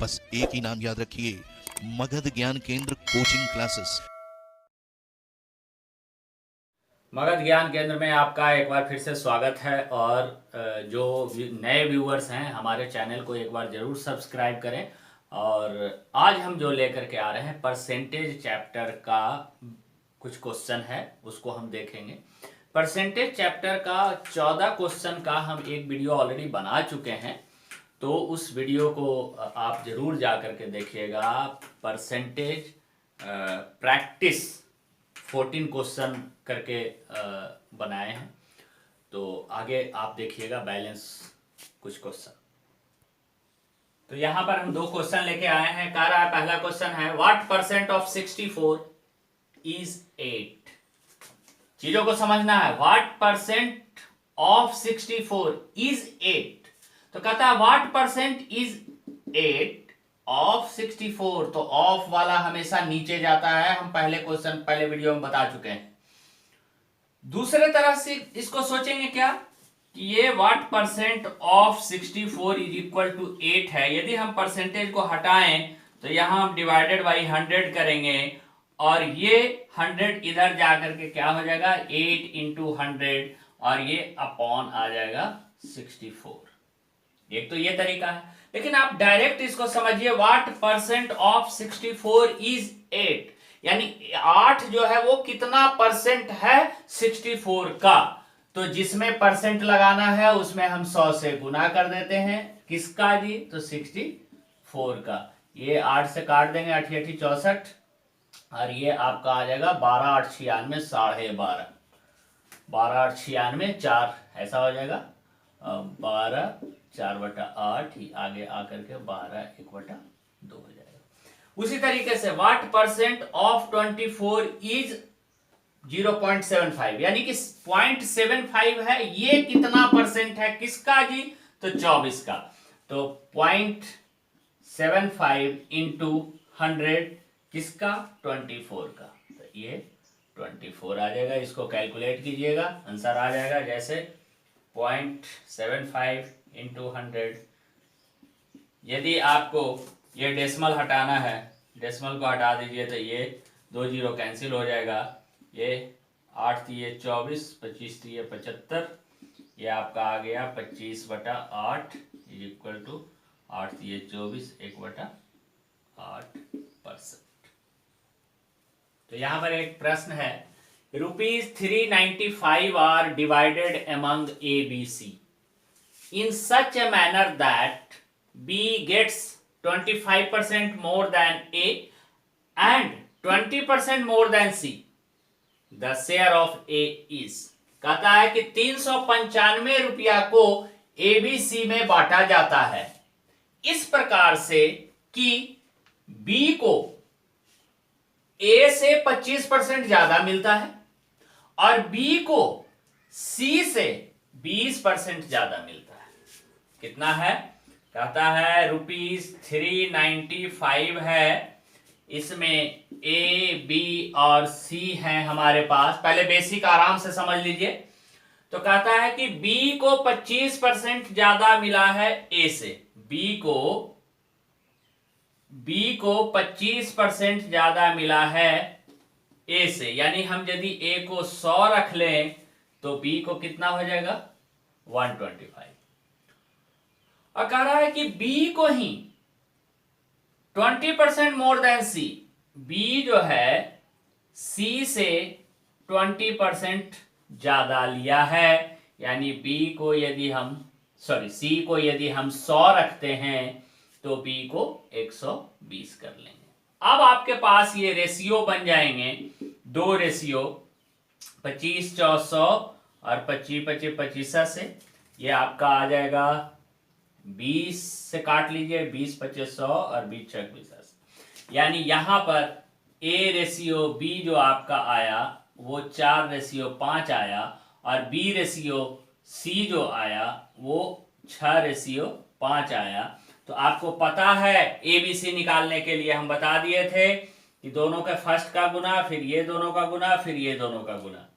बस एक ही नाम याद रखिए, मगध ज्ञान केंद्र कोचिंग क्लासेस। मगध ज्ञान केंद्र में आपका एक बार फिर से स्वागत है। और जो नए व्यूअर्स हैं हमारे चैनल को एक बार ज़रूर सब्सक्राइब करें। और आज हम जो लेकर के आ रहे हैं परसेंटेज चैप्टर का कुछ क्वेश्चन है, उसको हम देखेंगे। परसेंटेज चैप्टर का 14 क्वेश्चन का हम एक वीडियो ऑलरेडी बना चुके हैं, तो उस वीडियो को आप ज़रूर जा करके देखिएगा। परसेंटेज प्रैक्टिस 14 क्वेश्चन करके बनाए हैं, तो आगे आप देखिएगा बैलेंस कुछ क्वेश्चन। तो यहाँ पर हम दो क्वेश्चन लेके आए हैं। कह रहा है, पहला क्वेश्चन है व्हाट परसेंट ऑफ 64 इज 8। चीजों को समझना है। What percent of 64 is 8। तो कहता है व्हाट परसेंट इज 8 ऑफ 64। तो ऑफ वाला हमेशा नीचे जाता है, हम पहले वीडियो में बता चुके हैं। दूसरे तरह से इसको सोचेंगे क्या कि ये what percent of 64 is equal to 8 है। यदि हम परसेंटेज को हटाएं तो यहां हम डिवाइडेड बाई 100 करेंगे और ये 100 इधर जाकर के क्या हो जाएगा 8 इंटू 100 और ये अपॉन आ जाएगा 64। एक तो ये तरीका है, लेकिन आप डायरेक्ट इसको समझिए। व्हाट परसेंट ऑफ 64 इज 8, यानी 8 जो है वो कितना परसेंट है 64 का। तो जिसमें परसेंट लगाना है उसमें हम 100 से गुना कर देते हैं। किसका जी? तो 64 का। ये 8 से काट देंगे, 8 8 64 और ये आपका आ जाएगा 12 8 96 12.5 12 8 96 4 ऐसा हो जाएगा 12 4/8 ही आगे आकर के 12 1/2 हो जाएगा। उसी तरीके से व्हाट परसेंट ऑफ 24 इज 0.75, यानी कि 0.75 है। ये कितना परसेंट है किसका जी? तो 24 का। तो 0.75 इंटू 100 किसका? 24 का। तो ये 24 आ जाएगा। इसको कैलकुलेट कीजिएगा, आंसर आ जाएगा जैसे 0.75 इंटू 100। यदि आपको ये डेसिमल हटाना है, डेसिमल को हटा दीजिए तो ये 2 जीरो कैंसिल हो जाएगा। ये 8 3 24 25 3 75, ये आपका आ गया 25/8 इज इक्वल टू 8 3 24 1/8%। तो यहाँ पर एक प्रश्न है, ₹395 are divided among A B C in such a manner that B gets 25% more than A and 20% more than C. The share of A is। कहता है कि 395 रुपया को ABC में बांटा जाता है इस प्रकार से कि B को A से 25% ज्यादा मिलता है और B को C से 20% ज्यादा मिलता है। कितना है? कहता है ₹395 है, इसमें A B और C है हमारे पास। पहले बेसिक आराम से समझ लीजिए। तो कहता है कि B को 25% ज्यादा मिला है A से। B को 25% ज्यादा मिला है A से, यानी हम यदि A को 100 रख लें तो B को कितना हो जाएगा 125। और कह रहा है कि B को ही 20% मोर देन C। B जो है C से 20% ज्यादा लिया है, यानी C को यदि हम 100 रखते हैं तो B को 120 कर लेंगे। अब आपके पास ये रेशियो बन जाएंगे, दो रेशियो 25 4 100 और 25 25 25 से। ये आपका आ जाएगा 20 से काट लीजिए, 20 25 100 और 20 6 20, यानी यहां पर A रेशियो B जो आपका आया वो 4:5 आया और B रेशियो C जो आया वो 6:5 आया। तो आपको पता है ABC निकालने के लिए हम बता दिए थे कि दोनों के फर्स्ट का गुना, फिर ये दोनों का गुना, फिर ये दोनों का गुना।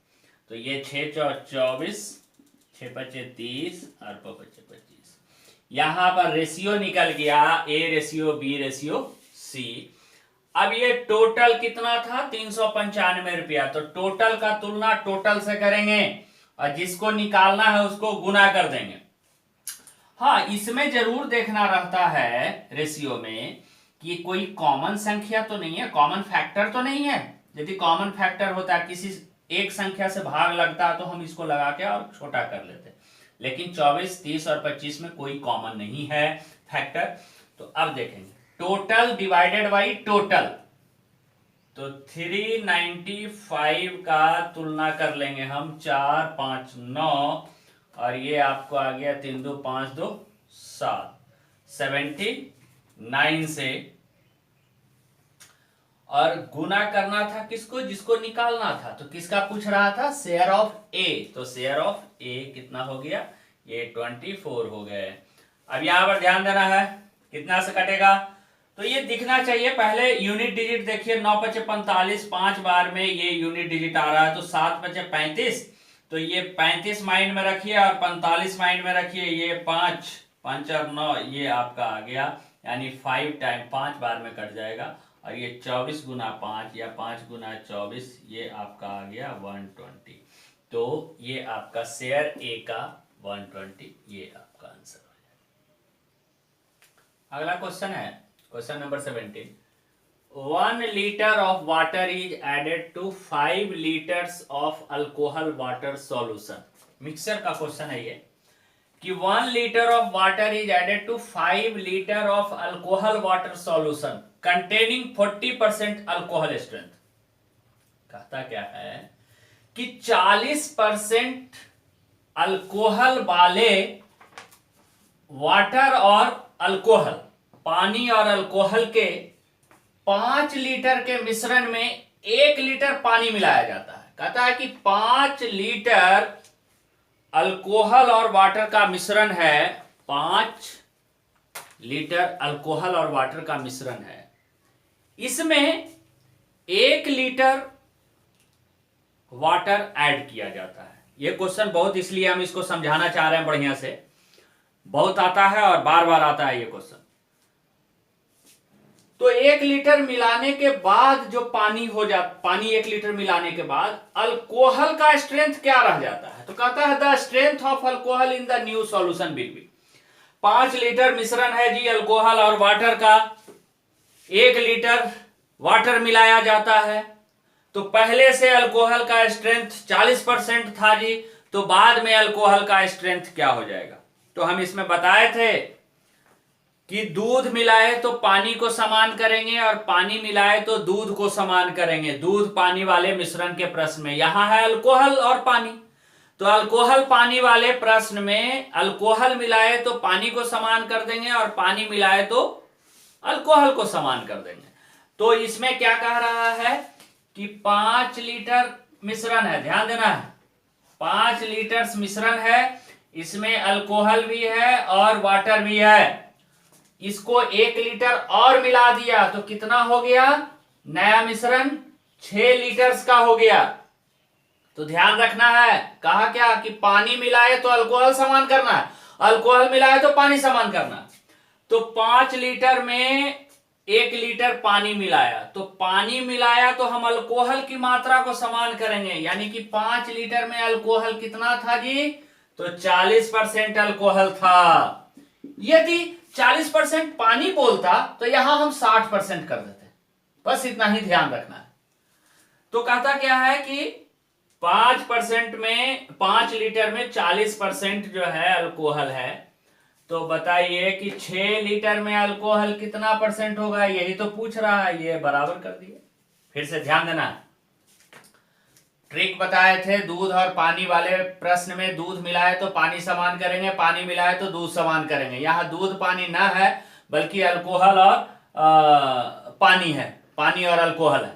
तो ये 6 4 24, 6 25 30 और 5 25 25। यहां पर रेशियो निकल गया A ratio B ratio C। अब ये टोटल कितना था 395 रुपया, तो टोटल का तुलना टोटल से करेंगे और जिसको निकालना है उसको गुना कर देंगे। हाँ, इसमें जरूर देखना रहता है रेशियो में कि कोई कॉमन संख्या तो नहीं है, कॉमन फैक्टर तो नहीं है। यदि कॉमन फैक्टर होता, किसी एक संख्या से भाग लगता तो हम इसको लगा के और छोटा कर लेते, लेकिन 24, 30 और 25 में कोई कॉमन नहीं है फैक्टर। तो अब देखेंगे टोटल डिवाइडेड बाई टोटल, तो 395 का तुलना कर लेंगे हम 4, 5, 9 और ये आपको आ गया 3, 2, 5, 2, 7, 79 से, और गुना करना था किसको, जिसको निकालना था। तो किसका पूछ रहा था, शेयर ऑफ ए, तो शेयर ऑफ ए कितना हो गया, ये 24 हो गए। अब यहां पर ध्यान देना है कितना से कटेगा, तो ये दिखना चाहिए। पहले यूनिट डिजिट देखिए, 9 5 45, 5 बार में ये यूनिट डिजिट आ रहा है, तो 7 5 35, तो ये 35 माइंड में रखिए और 45 माइंड में रखिए। ये 5 5 और 9 ये आपका आ गया, यानी 5 टाइम 5 बार में कट जाएगा। और ये 24 गुना 5 या 5 गुना 24, ये आपका आ गया 120। तो ये आपका शेयर ए का 120, ये आपका आंसर हो जाएगा। अगला क्वेश्चन है question number 17। 1 liter of water is added to 5 liters of alcohol water solution। Mixer का क्वेश्चन है ये कि 1 liter of water is added to 5 liter of alcohol water solution containing 40% alcohol strength। कहता क्या है कि 40% अल्कोहल वाले वाटर और अल्कोहल, पानी और अल्कोहल के 5 लीटर के मिश्रण में 1 लीटर पानी मिलाया जाता है। कहता है कि 5 लीटर अल्कोहल और वाटर का मिश्रण है, 5 लीटर अल्कोहल और वाटर का मिश्रण है, इसमें 1 लीटर वाटर ऐड किया जाता है। यह क्वेश्चन बहुत, इसलिए हम इसको समझाना चाह रहे हैं बढ़िया से, बहुत आता है और बार बार आता है ये क्वेश्चन। तो 1 लीटर मिलाने के बाद जो पानी हो जाता, पानी 1 लीटर मिलाने के बाद अल्कोहल का स्ट्रेंथ क्या रह जाता है, तो कहता है the strength of alcohol in the new solution will be. 5 litre मिश्रण है जी अल्कोहल और वाटर का, 1 लीटर वाटर मिलाया जाता है, तो पहले से अल्कोहल का स्ट्रेंथ 40% था जी, तो बाद में अल्कोहल का स्ट्रेंथ क्या हो जाएगा। तो हम इसमें बताए थे कि दूध मिलाए तो पानी को समान करेंगे और पानी मिलाए तो दूध को समान करेंगे, दूध पानी वाले मिश्रण के प्रश्न में। यहां है अल्कोहल और पानी, तो अल्कोहल पानी वाले प्रश्न में अल्कोहल मिलाए तो पानी को समान कर देंगे और पानी मिलाए तो अल्कोहल को समान कर देंगे। तो इसमें क्या कह रहा है कि 5 लीटर मिश्रण है, ध्यान देना है, 5 लीटर मिश्रण है, इसमें अल्कोहल भी है और वाटर भी है। इसको 1 लीटर और मिला दिया तो कितना हो गया, नया मिश्रण 6 लीटर्स का हो गया। तो ध्यान रखना है, कहा क्या कि पानी मिलाए तो अल्कोहल समान करना है, अल्कोहल मिलाए तो पानी समान करना। तो 5 लीटर में 1 लीटर पानी मिलाया, तो पानी मिलाया तो हम अल्कोहल की मात्रा को समान करेंगे, यानी कि 5 लीटर में अल्कोहल कितना था जी, तो 40% अल्कोहल था। यदि 40% पानी बोलता तो यहां हम 60% कर देते, बस इतना ही ध्यान रखना है। तो कहता क्या है कि 5% में 5 लीटर में 40% जो है अल्कोहल है, तो बताइए कि 6 लीटर में अल्कोहल कितना परसेंट होगा, यही तो पूछ रहा है, ये बराबर कर दिए। फिर से ध्यान देना, ट्रिक बताए थे दूध और पानी वाले प्रश्न में, दूध मिलाए तो पानी समान करेंगे, पानी मिलाए तो दूध समान करेंगे। यहाँ दूध पानी ना है बल्कि अल्कोहल और पानी है, पानी और अल्कोहल है।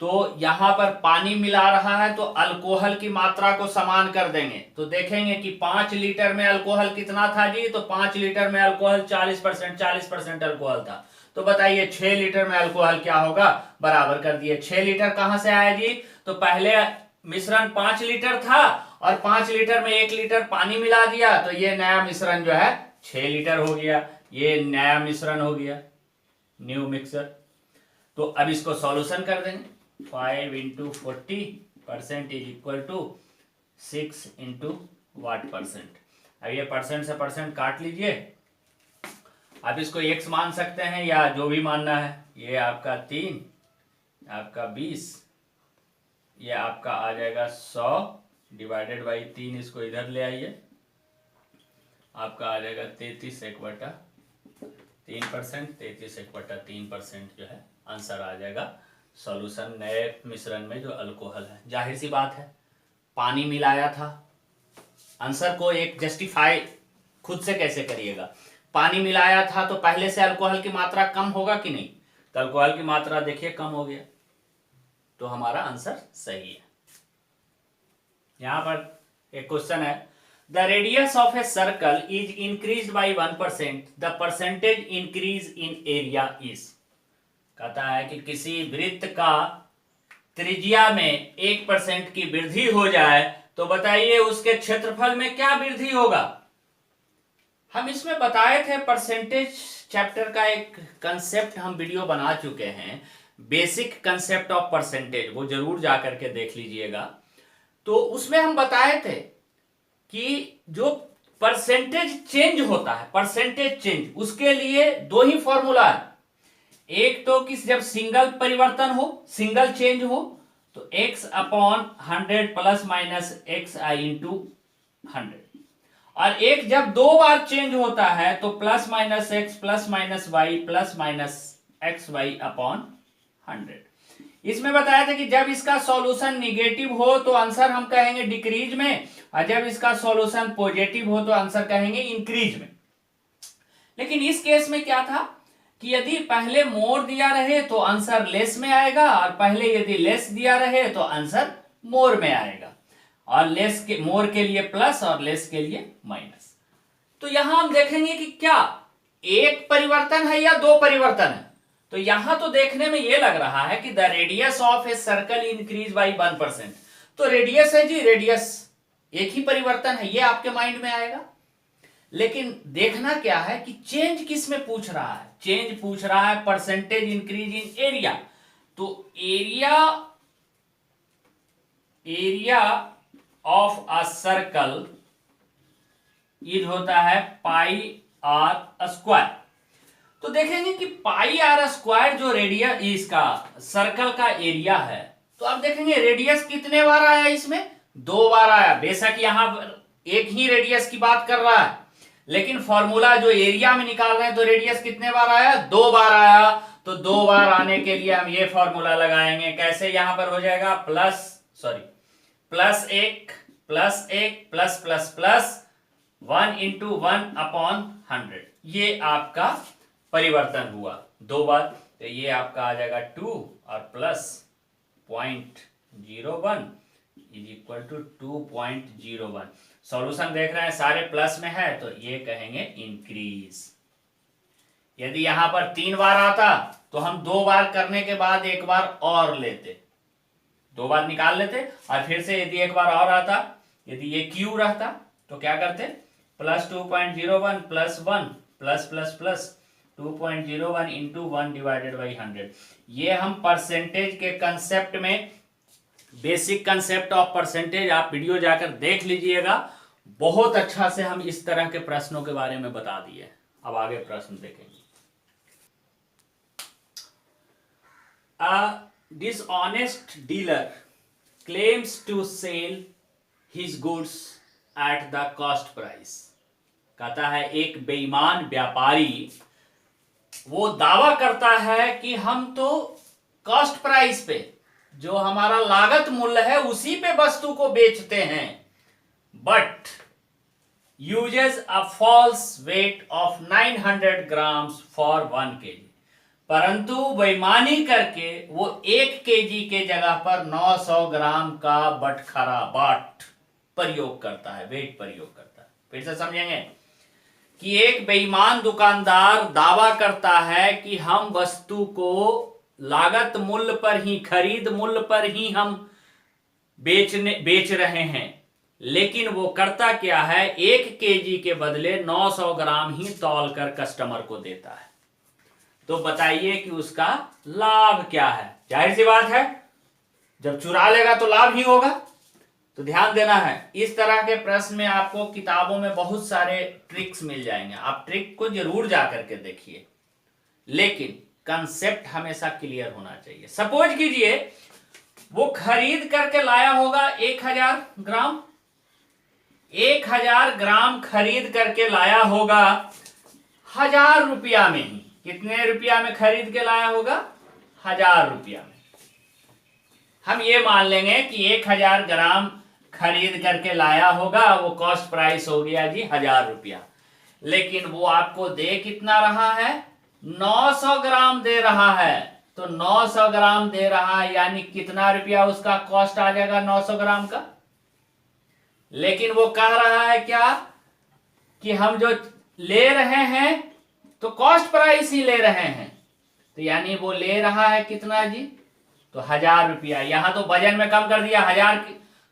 तो यहां पर पानी मिला रहा है तो अल्कोहल की मात्रा को समान कर देंगे। तो देखेंगे कि 5 लीटर में अल्कोहल कितना था जी, तो 5 लीटर में अल्कोहल 40% अल्कोहल था। तो बताइए 6 लीटर में अल्कोहल क्या होगा, बराबर कर दिए। 6 लीटर कहां से आया जी, तो पहले मिश्रण 5 लीटर था और 5 लीटर में 1 लीटर पानी मिला दिया, तो ये नया मिश्रण जो है 6 लीटर हो गया, ये नया मिश्रण हो गया, न्यू मिक्सर। तो अब इसको सॉल्यूशन कर देंगे। 5 into 40% is equal to 6 into what percent. अब ये परसेंट से परसेंट काट लीजिए। अब इसको x मान सकते हैं या जो भी मानना है। ये आपका 3, आपका 20, ये आपका आ जाएगा 100 डिवाइडेड बाई 3, इसको इधर ले आइए, आपका आ जाएगा 33/3%, 33/3% जो है आंसर आ जाएगा सॉल्यूशन नए मिश्रण में जो अल्कोहल है। जाहिर सी बात है, पानी मिलाया था। आंसर को एक जस्टिफाई खुद से कैसे करिएगा। पानी मिलाया था तो पहले से अल्कोहल की मात्रा कम होगा कि नहीं, तो अल्कोहल की मात्रा देखिए कम हो गया, तो हमारा आंसर सही है। यहां पर एक क्वेश्चन है, the radius of a circle is increased by 1%, the percentage increase in area is. कहता है कि किसी वृत्त का त्रिज्या में 1% की वृद्धि हो जाए तो बताइए उसके क्षेत्रफल में क्या वृद्धि होगा। हम इसमें बताए थे परसेंटेज चैप्टर का एक कंसेप्ट हम वीडियो बना चुके हैं, बेसिक कंसेप्ट ऑफ परसेंटेज, वो जरूर जाकर के देख लीजिएगा। तो उसमें हम बताए थे कि जो परसेंटेज चेंज होता है, परसेंटेज चेंज, उसके लिए दो ही फॉर्मूला है। एक तो कि जब सिंगल परिवर्तन हो, सिंगल चेंज हो, तो x/100 plus minus xi into 100, और एक जब दो बार चेंज होता है तो plus minus x plus minus y plus minus xy upon 100। इसमें बताया था कि जब इसका सॉल्यूशन निगेटिव हो तो आंसर हम कहेंगे डिक्रीज में, और जब इसका सॉल्यूशन पॉजिटिव हो तो आंसर कहेंगे इंक्रीज में। लेकिन इस केस में क्या था कि यदि पहले मोर दिया रहे तो आंसर लेस में आएगा, और पहले यदि लेस दिया रहे तो आंसर मोर में आएगा, और लेस के मोर के लिए प्लस और लेस के लिए माइनस। तो यहां हम देखेंगे कि क्या एक परिवर्तन है या दो परिवर्तन है। तो यहां तो देखने में यह लग रहा है कि the radius of a circle increase by 1%, तो रेडियस है जी, रेडियस एक ही परिवर्तन है, ये आपके माइंड में आएगा। लेकिन देखना क्या है कि चेंज किस में पूछ रहा है। चेंज पूछ रहा है परसेंटेज इंक्रीज इन एरिया, तो area of a circle is होता है πr²। तो देखेंगे कि πr² जो रेडियस इसका सर्कल का एरिया है, तो आप देखेंगे रेडियस कितने बार आया, इसमें 2 बार आया। बेशक यहां एक ही रेडियस की बात कर रहा है, लेकिन फॉर्मूला जो एरिया में निकाल रहे हैं तो रेडियस कितने बार आया, 2 बार आया। तो 2 बार आने के लिए हम ये फॉर्मूला लगाएंगे, कैसे, यहां पर हो जाएगा plus 1 plus plus plus 1 into 1 upon 100। ये आपका परिवर्तन हुआ 2 बार, तो ये आपका आ जाएगा 2 और plus 0.01 is equal to 2.01। Solution देख रहे हैं सारे प्लस में है, तो ये कहेंगे इंक्रीज। यदि यहां पर 3 बार आता तो हम 2 बार करने के बाद एक बार और लेते, 2 बार निकाल लेते, और फिर से यदि एक बार और आता, यदि ये क्यू रहता तो क्या करते, plus 2.01 plus 1 plus plus plus 2.01 into 1 divided by 100। ये हम परसेंटेज के कंसेप्ट में, बेसिक कंसेप्ट ऑफ परसेंटेज, आप वीडियो जाकर देख लीजिएगा, बहुत अच्छा से हम इस तरह के प्रश्नों के बारे में बता दिए। अब आगे प्रश्न देखेंगे। A dishonest dealer claims to sell his goods at the cost price। कहता है एक बेईमान व्यापारी वो दावा करता है कि हम तो कॉस्ट प्राइस पे, जो हमारा लागत मूल्य है उसी पे वस्तु को बेचते हैं, but uses a false weight of 900 grams for 1 kg। परंतु बेईमानी करके वो 1 kg के जगह पर 900 ग्राम का बटखरा बाट प्रयोग करता है, वेट प्रयोग करता है। फिर से समझेंगे कि एक बेईमान दुकानदार दावा करता है कि हम वस्तु को लागत मूल्य पर ही, खरीद मूल्य पर ही हम बेच रहे हैं, लेकिन वो करता क्या है, 1 kg के बदले 900 ग्राम ही तौल कर कस्टमर को देता है। तो बताइए कि उसका लाभ क्या है। जाहिर सी बात है, जब चुरा लेगा तो लाभ ही होगा। तो ध्यान देना है, इस तरह के प्रश्न में आपको किताबों में बहुत सारे ट्रिक्स मिल जाएंगे, आप ट्रिक को जरूर जा करके देखिए, लेकिन कंसेप्ट हमेशा क्लियर होना चाहिए। सपोज कीजिए वो खरीद करके लाया होगा 1000 ग्राम, 1000 ग्राम खरीद करके लाया होगा 1000 रुपया में ही। कितने रुपया में खरीद के लाया होगा? 1000 रुपया में। हम ये मान लेंगे कि 1000 ग्राम खरीद करके लाया होगा, वो कॉस्ट प्राइस हो गया जी 1000 रुपया। लेकिन वो आपको दे कितना रहा है? 900 ग्राम दे रहा है। तो 900 ग्राम दे रहा है, यानी कितना रुपया उसका कॉस्ट आ जाएगा 900 ग्राम का। लेकिन वो कह रहा है क्या कि हम जो ले रहे हैं तो कॉस्ट प्राइस ही ले रहे हैं। तो यानी वो ले रहा है कितना जी? तो 1000 रुपया। यहां तो वजन में कम कर दिया,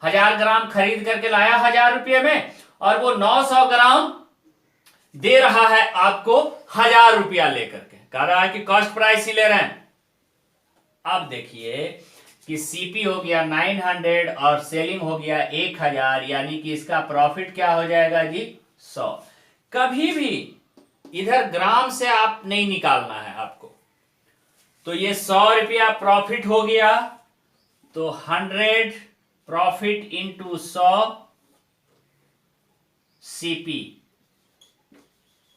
1000 ग्राम खरीद करके लाया 1000 रुपये में, और वो 900 ग्राम दे रहा है आपको 1000 रुपया लेकर के। कह रहा है कि कॉस्ट प्राइस ही ले रहे हैं। अब देखिए कि सीपी हो गया 900 और सेलिंग हो गया 1000, यानी कि इसका प्रॉफिट क्या हो जाएगा जी? 100। कभी भी इधर ग्राम से आप नहीं निकालना है आपको। तो ये 100 रुपया प्रॉफिट हो गया, तो 100 प्रॉफिट इंटू 100 सीपी।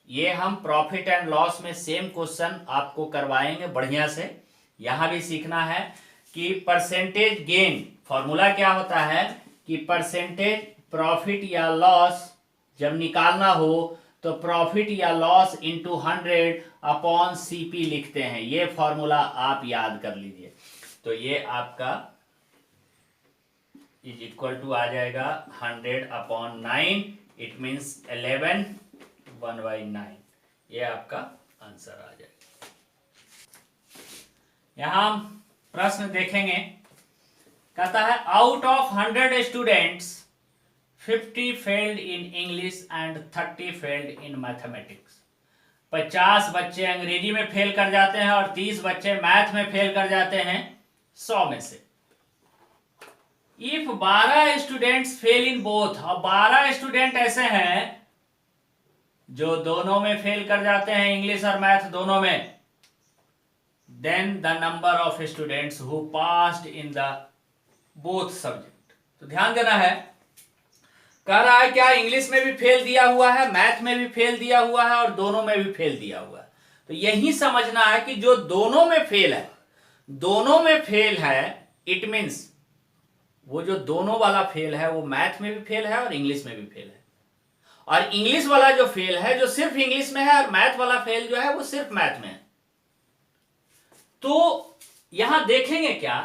ये हम प्रॉफिट एंड लॉस में सेम क्वेश्चन आपको करवाएंगे बढ़िया से। यहां भी सीखना है कि परसेंटेज गेन फॉर्मूला क्या होता है, कि परसेंटेज प्रॉफिट या लॉस जब निकालना हो तो प्रॉफिट या लॉस इंटू 100 अपॉन सीपी लिखते हैं। ये फॉर्मूला आप याद कर लीजिए। तो ये आपका इज इक्वल टू आ जाएगा 100 अपॉन 9, इट मीन्स 11 1/9। ये आपका आंसर आ जाएगा। यहां हम प्रश्न देखेंगे, कहता है out of 100 students 50 failed in English and 30 failed in mathematics. 50 बच्चे अंग्रेजी में फेल कर जाते हैं और 30 बच्चे मैथ में फेल कर जाते हैं 100 में से। If 12 students fail in both, और 12 स्टूडेंट ऐसे हैं जो दोनों में फेल कर जाते हैं, इंग्लिश और मैथ दोनों में, then the number of students who passed in the both subject। तो ध्यान देना है, कह रहा है क्या इंग्लिश में भी फेल दिया हुआ है, मैथ में भी फेल दिया हुआ है और दोनों में भी फेल दिया हुआ है। तो यही समझना है कि जो दोनों में फेल है, दोनों में फेल है, इट मीन्स वो जो दोनों वाला फेल है वो मैथ में भी फेल है और इंग्लिश में भी फेल है। और इंग्लिश वाला जो फेल है जो सिर्फ इंग्लिश में है, और मैथ वाला फेल जो है वो सिर्फ मैथ में है। तो यहां देखेंगे क्या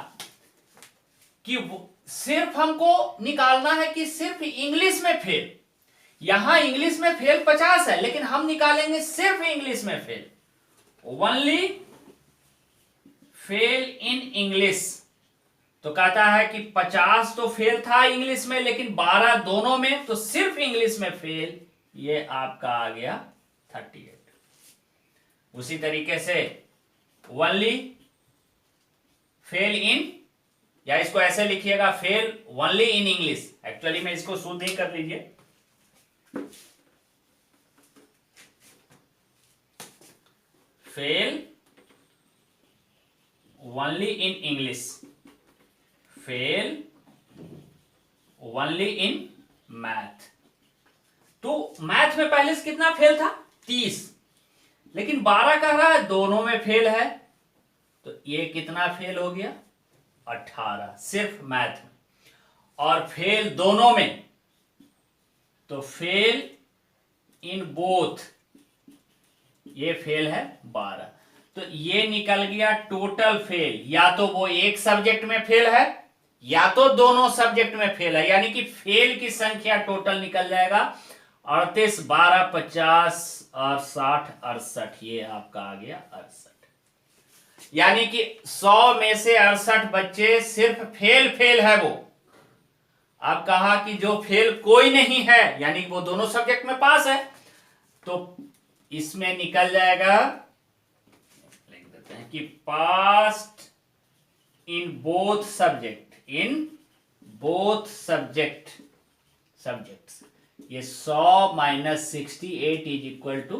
कि सिर्फ हमको निकालना है कि सिर्फ इंग्लिश में फेल। यहां इंग्लिश में फेल 50 है, लेकिन हम निकालेंगे सिर्फ इंग्लिश में fail, only fail in English. तो कहता है कि 50 तो फेल था इंग्लिश में, लेकिन 12 दोनों में, तो सिर्फ इंग्लिश में फेल, ये आपका आ गया 38। उसी तरीके से ओनली फेल इन, या इसको ऐसे लिखिएगा fail only in English. Actually में इसको शुद्ध ही कर लीजिए, fail only in English, fail only in math. तो मैथ में पहले से कितना फेल था? 30, लेकिन 12 कह रहा है दोनों में फेल है, तो ये कितना फेल हो गया? 18 सिर्फ मैथ में। और फेल दोनों में, तो फेल इन बोथ, ये फेल है 12। तो ये निकल गया टोटल फेल, या तो वो एक सब्जेक्ट में फेल है या तो दोनों सब्जेक्ट में फेल है, यानी कि फेल की संख्या टोटल निकल जाएगा 38, 12, 50 और 60 68। ये आपका आ गया 68। यानी कि 100 में से 68 बच्चे सिर्फ फेल है वो, अब कहा कि जो फेल कोई नहीं है, यानी वो दोनों सब्जेक्ट में पास है, तो इसमें निकल जाएगा, लिख देते हैं कि passed in both subject, in both subjects, ये 100 माइनस 68 इज इक्वल टू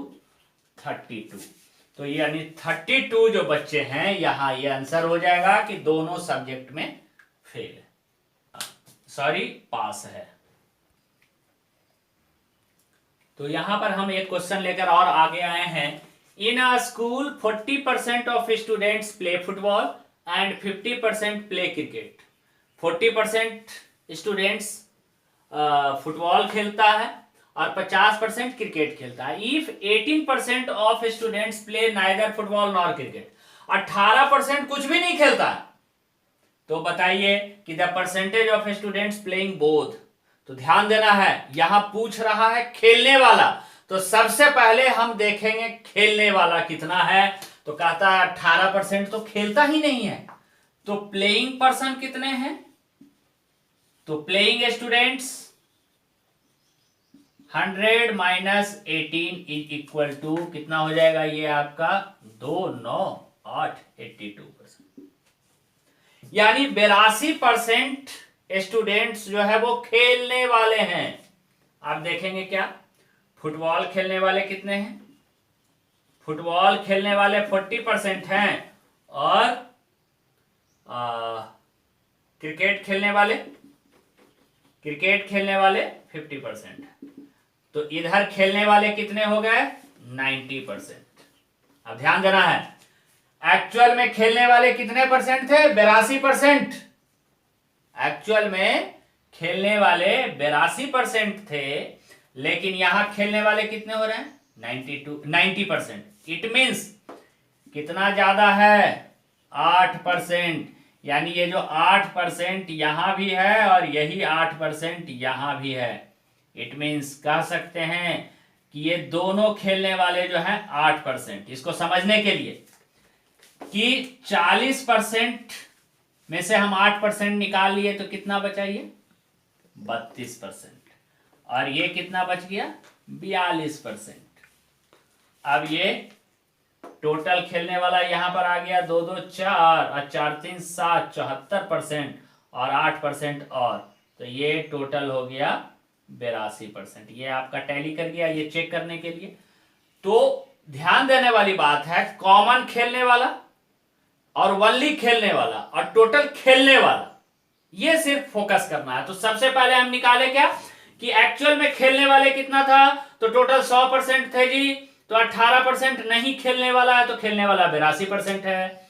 32। तो ये यानी 32 जो बच्चे हैं यहां, ये आंसर हो जाएगा कि दोनों सब्जेक्ट में फेल है, सॉरी पास है। तो यहां पर हम एक क्वेश्चन लेकर और आगे आए हैं। In a school 40% of students play football and 50% play cricket. 40% students football खेलता है और 50% क्रिकेट खेलता है। If 18% of students play neither football nor cricket, 18% कुछ भी नहीं खेलता है, तो बताइए कि the percentage of students playing both. तो ध्यान देना है, यहां पूछ रहा है खेलने वाला, तो सबसे पहले हम देखेंगे खेलने वाला कितना है। तो कहता है 18% तो खेलता ही नहीं है, तो प्लेइंग पर्सन कितने हैं, तो playing students 100 minus 18 is equal to कितना हो जाएगा, ये आपका 2 9 8 82%, यानी 82% स्टूडेंट्स जो है वो खेलने वाले हैं। आप देखेंगे क्या, फुटबॉल खेलने वाले कितने हैं, फुटबॉल खेलने वाले 40% हैं और क्रिकेट खेलने वाले 50%। तो इधर खेलने वाले कितने हो गए, 90%। अब ध्यान देना है, एक्चुअल में खेलने वाले कितने परसेंट थे, 82%। एक्चुअल में खेलने वाले 82% थे, लेकिन यहां खेलने वाले कितने हो रहे हैं, 90%। इट मींस कितना ज्यादा है, 8%। यानी ये जो 8% यहां भी है और यही 8% यहां भी है। इट मींस कह सकते हैं कि ये दोनों खेलने वाले जो हैं 8%। इसको समझने के लिए कि 40% में से हम 8% निकाल लिए तो कितना बचा, ये 32%, और ये कितना बच गया, 42%। अब ये टोटल खेलने वाला यहां पर आ गया 2 2 4 और 4 3 7, 74% और 8% और, तो ये टोटल हो गया 82%। ये आपका टैली कर गया, ये चेक करने के लिए। तो ध्यान देने वाली बात है, कॉमन खेलने वाला और वनली खेलने वाला और टोटल खेलने वाला, ये सिर्फ फोकस करना है। तो सबसे पहले हम निकाले क्या कि एक्चुअल में खेलने वाले कितना था, तो टोटल 100% थे जी, तो 18% नहीं खेलने वाला है, तो खेलने वाला 82% है।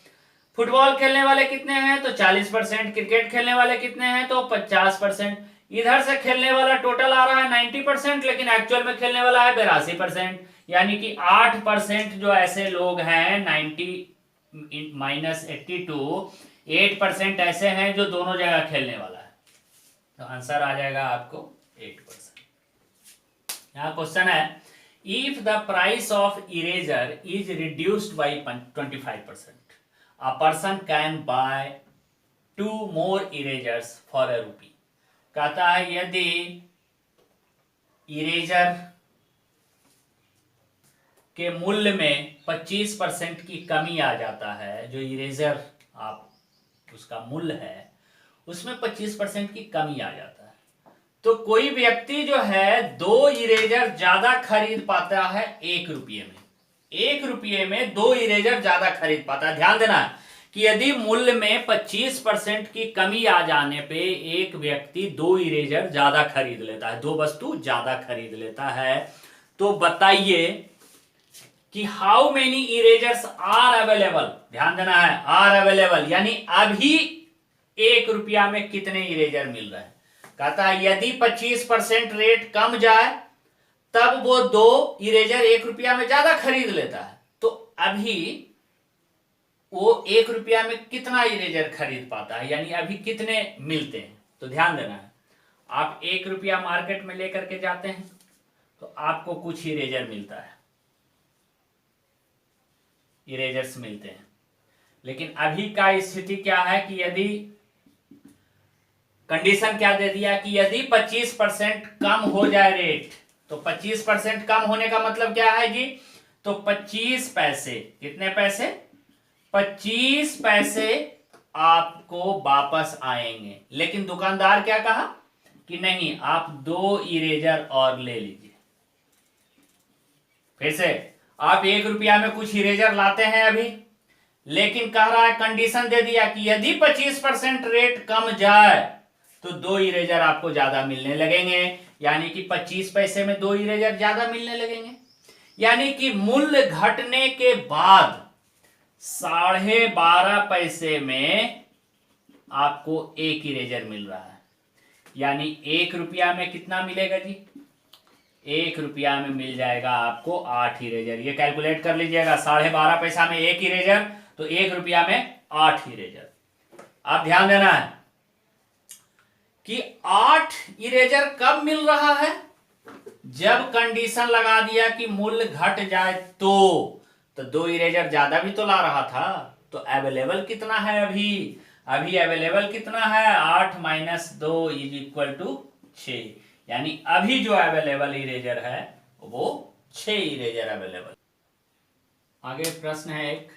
फुटबॉल खेलने वाले कितने हैं, तो 40%। क्रिकेट खेलने वाले कितने हैं, तो 50%। इधर से खेलने वाला टोटल आ रहा है 90%, लेकिन एक्चुअल में खेलने वाला है 82%। यानी कि 8% जो ऐसे लोग हैं 90 माइनस 82, 8% ऐसे हैं जो दोनों जगह खेलने वाला है। तो आंसर आ जाएगा आपको 8%। यहां क्वेश्चन है, if the price of eraser is reduced by 25%, a person can buy 2 more erasers for a rupee। कहता है यदि इरेजर के मूल्य में 25% की कमी आ जाता है, जो इरेजर आप उसका मूल्य है उसमें 25% की कमी आ जाता है, तो कोई व्यक्ति जो है 2 इरेजर ज्यादा खरीद पाता है 1 रुपये में। 1 रुपये में 2 इरेजर ज्यादा खरीद पाता है। ध्यान देना है कि यदि मूल्य में 25% की कमी आ जाने पे एक व्यक्ति 2 इरेजर ज्यादा खरीद लेता है, 2 वस्तु ज्यादा खरीद लेता है, तो बताइए कि how many erasers are available. ध्यान देना है, आर अवेलेबल यानी अभी 1 रुपया में कितने इरेजर मिल रहे हैं। कहता है यदि 25% रेट कम जाए तब वो 2 इरेजर 1 रुपया में ज्यादा खरीद लेता है, तो अभी वो 1 रुपया में कितना इरेजर खरीद पाता है, यानी अभी कितने मिलते हैं। तो ध्यान देना है, आप 1 रुपया मार्केट में लेकर के जाते हैं तो आपको कुछ इरेजर मिलता है, इरेजर्स मिलते हैं। लेकिन अभी का स्थिति क्या है कि यदि कंडीशन क्या दे दिया कि यदि 25% कम हो जाए रेट, तो 25% कम होने का मतलब क्या है जी, तो 25 पैसे, कितने पैसे, 25 पैसे आपको वापस आएंगे। लेकिन दुकानदार क्या कहा कि नहीं, आप 2 इरेजर और ले लीजिए। फिर से आप 1 रुपया में कुछ इरेजर लाते हैं अभी, लेकिन कह रहा है, कंडीशन दे दिया कि यदि 25% रेट कम जाए तो 2 इरेजर आपको ज्यादा मिलने लगेंगे, यानी कि 25 पैसे में 2 इरेजर ज्यादा मिलने लगेंगे। यानी कि मूल्य घटने के बाद 12.5 पैसे में आपको 1 इरेजर मिल रहा है। यानी 1 रुपया में कितना मिलेगा जी, 1 रुपया में मिल जाएगा आपको 8 इरेजर। ये कैलकुलेट कर लीजिएगा, 12.5 पैसा में 1 इरेजर, तो 1 रुपया में 8 इरेजर। आप ध्यान देना है कि 8 इरेजर कब मिल रहा है, जब कंडीशन लगा दिया कि मूल्य घट जाए तो 2 इरेजर ज्यादा भी तो ला रहा था। तो अवेलेबल कितना है अभी, अभी अवेलेबल कितना है, 8 माइनस 2 इज इक्वल टू 6। यानी अभी जो अवेलेबल इरेजर है वो 6 इरेजर अवेलेबल। आगे प्रश्न है एक,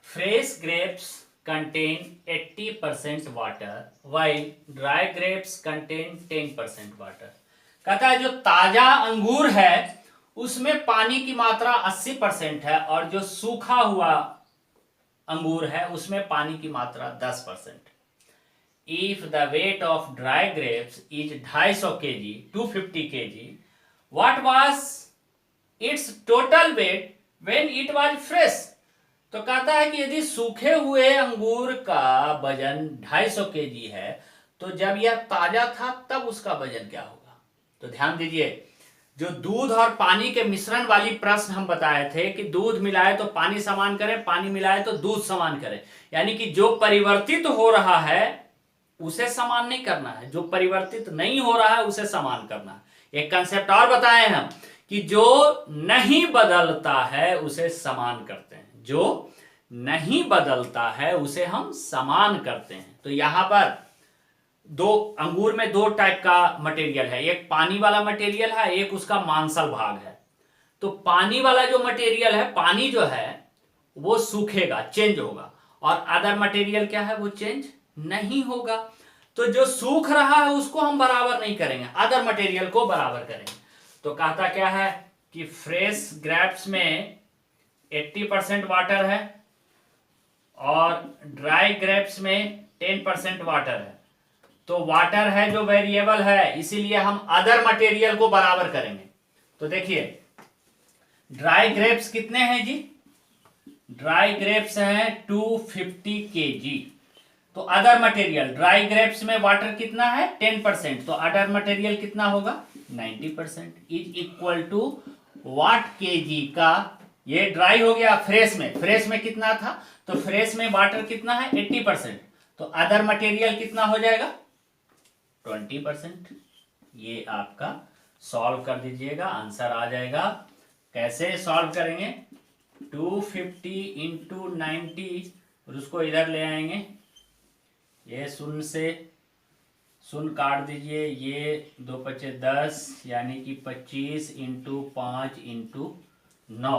fresh grapes contain 80% water while dry grapes contain 10% water. कहता है जो ताजा अंगूर है उसमें पानी की मात्रा 80% है, और जो सूखा हुआ अंगूर है उसमें पानी की मात्रा 10%। If the weight of dry grapes is 250 kg, 250 kg, what was its total weight when it was fresh? तो कहता है कि यदि सूखे हुए अंगूर का वजन 250 केजी है, तो जब यह ताजा था तब उसका वजन क्या होगा। तो ध्यान दीजिए, जो दूध और पानी के मिश्रण वाली प्रश्न हम बताए थे कि दूध मिलाए तो पानी समान करे, पानी मिलाए तो दूध समान करे, यानी कि जो परिवर्तित हो रहा है उसे समान नहीं करना है, जो परिवर्तित नहीं हो रहा है उसे समान करना है। एक कंसेप्ट और बताए हम कि जो नहीं बदलता है उसे समान करते हैं, जो नहीं बदलता है उसे हम समान करते हैं। तो यहां पर दो अंगूर में 2 टाइप का मटेरियल है, एक पानी वाला मटेरियल है, एक उसका मांसल भाग है। तो पानी वाला जो मटेरियल है, पानी जो है वो सूखेगा, चेंज होगा, और अदर मटेरियल क्या है, वो चेंज नहीं होगा। तो जो सूख रहा है उसको हम बराबर नहीं करेंगे, अदर मटेरियल को बराबर करेंगे। तो कहता क्या है कि फ्रेश ग्रेप्स में 80% वाटर है और ड्राई ग्रेप्स में 10% वाटर है। तो वाटर है जो वेरिएबल है, इसीलिए हम अदर मटेरियल को बराबर करेंगे। तो देखिए ड्राई ग्रेप्स कितने हैं जी, ड्राई ग्रेप्स हैं 250 केजी। तो अदर मटेरियल ड्राई ग्रेप्स में वाटर कितना है 10%, तो अदर मटेरियल कितना होगा 90%, is equal to what kg का, ये ड्राई हो गया। फ्रेश में कितना था, तो फ्रेश में वाटर कितना है 80%, तो अदर मटेरियल कितना हो जाएगा 20%। ये आपका सॉल्व कर दीजिएगा, आंसर आ जाएगा। कैसे सॉल्व करेंगे, 250 इंटू 90, और उसको इधर ले आएंगे, ये शून्य से शून्य काट दीजिए, ये 2 पचे 10, यानी कि 25 इंटू 5 इंटू 9।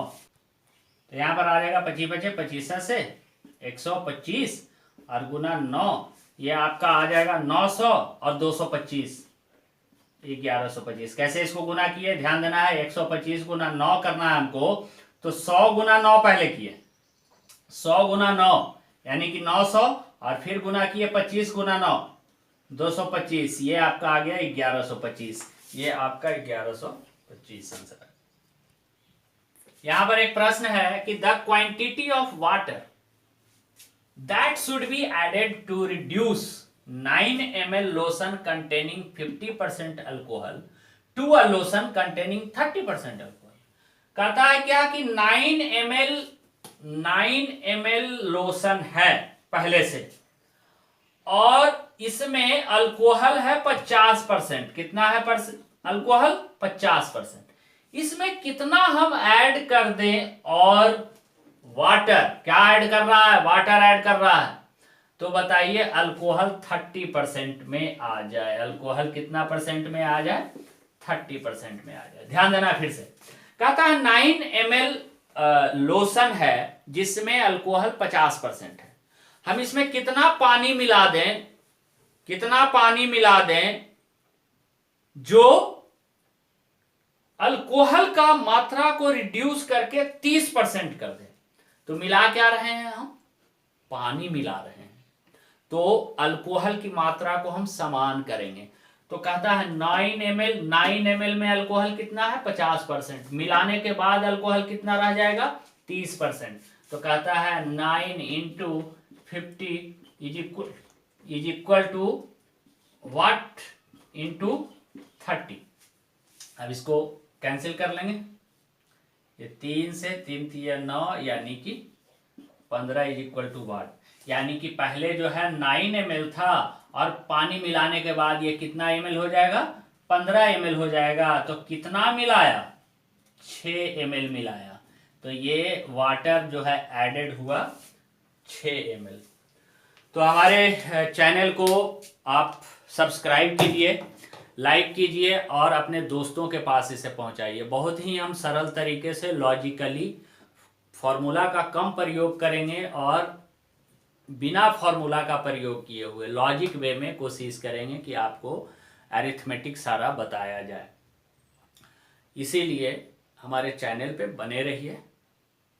तो यहाँ पर आ जाएगा 25 पचे 25 से 125 और गुना 9, ये आपका आ जाएगा 900 और 225 1125। कैसे इसको गुना किए, ध्यान देना है, 125 गुना 9 करना है हमको, तो 100 गुना 9 पहले किए, 100 गुना 9 यानी कि 900, और फिर गुना किए 25 गुना 9 225, ये आपका आ गया 1125, ये आपका 1125 आंसर है। यहां पर एक प्रश्न है कि the quantity of water that should be added to reduce 9 ml lotion containing 50% alcohol to a lotion containing 30% alcohol. कहता है क्या कि 9 ml लोशन है पहले से, और इसमें अल्कोहल है 50%। कितना है अल्कोहल 50%। इसमें कितना हम ऐड कर दें, और वाटर क्या ऐड कर रहा है, वाटर ऐड कर रहा है। तो बताइए अल्कोहल 30% में आ जाए, अल्कोहल कितना परसेंट में आ जाए, 30% में आ जाए। ध्यान देना फिर से, कहता है 9 ml लोशन है जिसमें अल्कोहल 50% है, हम इसमें कितना पानी मिला दें, कितना पानी मिला दें जो अल्कोहल का मात्रा को रिड्यूस करके 30% कर दे। तो मिला क्या रहे हैं हम, पानी मिला रहे हैं, तो अल्कोहल की मात्रा को हम समान करेंगे। तो कहता है 9 ml में अल्कोहल कितना है, 50%, मिलाने के बाद अल्कोहल कितना रह जाएगा, 30%। तो कहता है 9 × 50 is equal to what into 30। अब इसको कैंसिल कर लेंगे, ये 3 से 3 3 9 यानी कि 15 इज इक्वल टू वाट, यानी कि पहले जो है 9 ml था और पानी मिलाने के बाद ये कितना ml हो जाएगा, 15 ml हो जाएगा। तो कितना मिलाया, 6 ml मिलाया, तो ये वाटर जो है एडेड हुआ 6 ml। तो हमारे चैनल को आप सब्सक्राइब कीजिए, लाइक कीजिए और अपने दोस्तों के पास इसे पहुंचाइए। बहुत ही हम सरल तरीके से लॉजिकली फॉर्मूला का कम प्रयोग करेंगे और बिना फॉर्मूला का प्रयोग किए हुए लॉजिक वे में कोशिश करेंगे कि आपको अरिथमेटिक सारा बताया जाए। इसीलिए हमारे चैनल पे बने रहिए,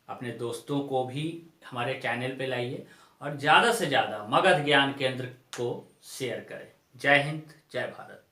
अपने दोस्तों को भी हमारे चैनल पे लाइए और ज़्यादा से ज़्यादा मगध ज्ञान केंद्र को शेयर करें। जय हिंद, जय भारत।